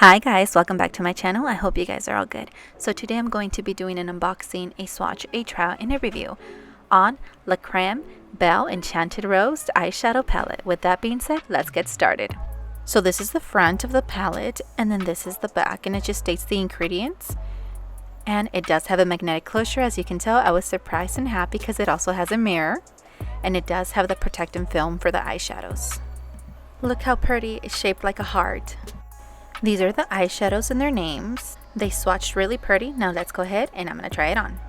Hi guys, welcome back to my channel. I hope you guys are all good. So today I'm going to be doing an unboxing, a swatch, a trial, and a review on CRÈME Belle Enchanted Rose eyeshadow palette. With that being said, let's get started. So this is the front of the palette, and then this is the back, and it just states the ingredients. And it does have a magnetic closure. As you can tell, I was surprised and happy because it also has a mirror, and it does have the protective film for the eyeshadows. Look how pretty, it's shaped like a heart. These are the eyeshadows and their names. They swatched really pretty. Now let's go ahead and I'm going to try it on.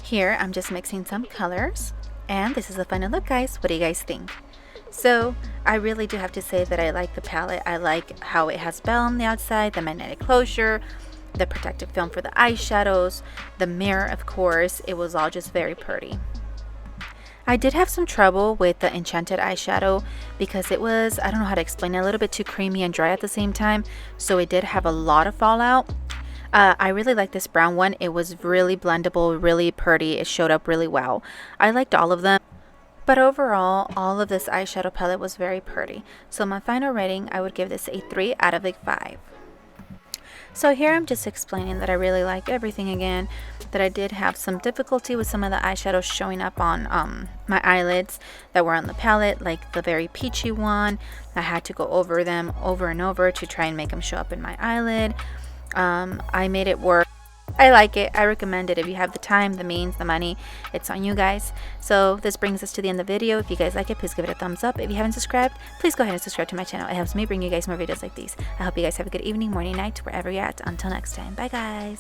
Here I'm just mixing some colors, and this is the final look, guys. What do you guys think? So I really do have to say that I like the palette. I like how it has Belle on the outside, the magnetic closure, the protective film for the eyeshadows, the mirror, of course. It was all just very pretty. I did have some trouble with the Enchanted eyeshadow because it was, I don't know how to explain it, a little bit too creamy and dry at the same time, so it did have a lot of fallout. I really like this brown one. It was really blendable, really pretty. It showed up really well. I liked all of them, but overall all of this eyeshadow palette was very pretty. So my final rating, I would give this a 3 out of 5. So here I'm just explaining that I really like everything again, that I did have some difficulty with some of the eyeshadows showing up on my eyelids that were on the palette, like the very peachy one. I had to go over them over and over to try and make them show up in my eyelid. I made it work. I like it. I recommend it. If you have the time, the means, the money, it's on you guys. So this brings us to the end of the video. If you guys like it, please give it a thumbs up. If you haven't subscribed, please go ahead and subscribe to my channel. It helps me bring you guys more videos like these. I hope you guys have a good evening, morning, night, wherever you're at. Until next time. Bye guys.